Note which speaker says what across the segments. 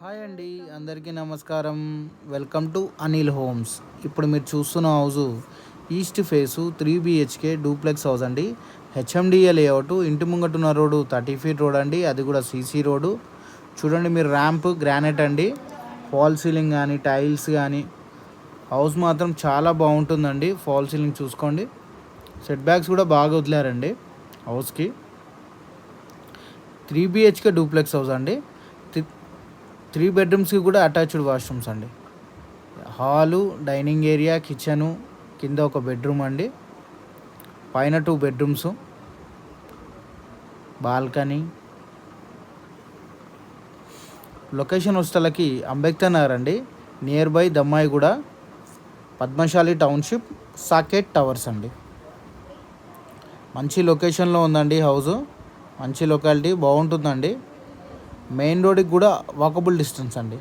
Speaker 1: Hi అండి, అందరికీ నమస్కారం. Welcome to Anil homes. ఇప్పుడు మీరు చూస్తున్న house east face 3 BHK duplex house అండి. HMDA layout. ఇంటి ముంగటున్న రోడ్డు 30 ఫీట్ రోడ్ అండి, అది కూడా సీసీ రోడ్డు. చూడండి మీరు, ర్యాంప్ గ్రానైట్ అండి, ఫాల్ సీలింగ్ కానీ టైల్స్ కానీ. హౌస్ మాత్రం చాలా బాగుంటుందండి. ఫాల్ సీలింగ్ చూసుకోండి, సెట్ బ్యాక్స్ కూడా బాగా వదిలారండి హౌస్కి. 3 BHK డూప్లెక్స్ హౌస్ అండి. 3 బెడ్రూమ్స్కి కూడా అటాచ్డ్ వాష్రూమ్స్ అండి. హాలు, డైనింగ్ ఏరియా, కిచెను, కింద ఒక బెడ్రూమ్ అండి, పైన 2 బెడ్రూమ్స్, బాల్కనీ. లొకేషన్ వస్తలకి అంబేద్కర్ నగర్ అండి, near by Dammaiguda, Padmashali township, Saket towers అండి. మంచి లొకేషన్లో ఉందండి హౌజు, మంచి లొకాలిటీ, బాగుంటుందండి. మెయిన్ రోడ్కి కూడా వాకబుల్ డిస్టెన్స్ అండి.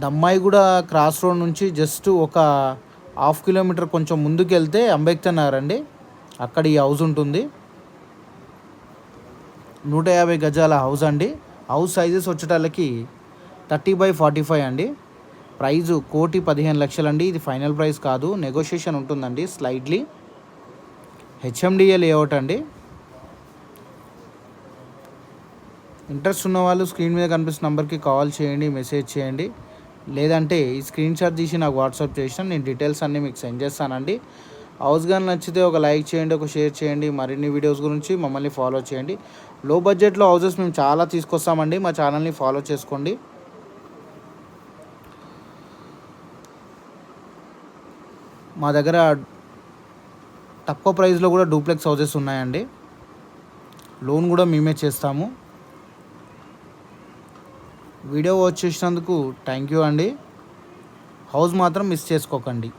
Speaker 1: దమ్మాయిగూడ క్రాస్ రోడ్ నుంచి జస్ట్ ఒక ½ కిలోమీటర్ కొంచెం ముందుకు వెళ్తే అంబేద్కర్ నగర్ అండి, అక్కడ ఈ హౌస్ ఉంటుంది. 150 గజాల హౌస్ అండి. హౌస్ సైజెస్ వచ్చేటాలకి 30x45 అండి. ప్రైజు 1,15,00,000 అండి. ఇది ఫైనల్ ప్రైస్ కాదు, నెగోషియేషన్ ఉంటుందండి స్లైడ్లీ. హెచ్ఎండిఏ లేఅవుట్ అండి. ఇంట్రెస్ట్ ఉన్న వాళ్ళు స్క్రీన్ మీద కనిపిస్తున్న నెంబర్కి కాల్ చేయండి, మెసేజ్ చేయండి. లేదంటే ఈ స్క్రీన్ షాట్ తీసి నాకు వాట్సాప్ చేసిన నేను డీటెయిల్స్ అన్నీ మీకు సెండ్ చేస్తానండి. హౌస్ కానీ నచ్చితే ఒక లైక్ చేయండి, ఒక షేర్ చేయండి. మరిన్ని వీడియోస్ గురించి మమ్మల్ని ఫాలో చేయండి. లో బడ్జెట్లో హౌసెస్ మేము చాలా తీసుకొస్తామండి. మా ఛానల్ని ఫాలో చేసుకోండి. మా దగ్గర తక్కువ ప్రైస్లో కూడా డూప్లెక్స్ హౌసెస్ ఉన్నాయండి. లోన్ కూడా మేమే చేస్తాము. వీడియో వాచ్ చేసినందుకు థ్యాంక్ యూ అండి. హౌస్ మాత్రం మిస్ చేసుకోకండి.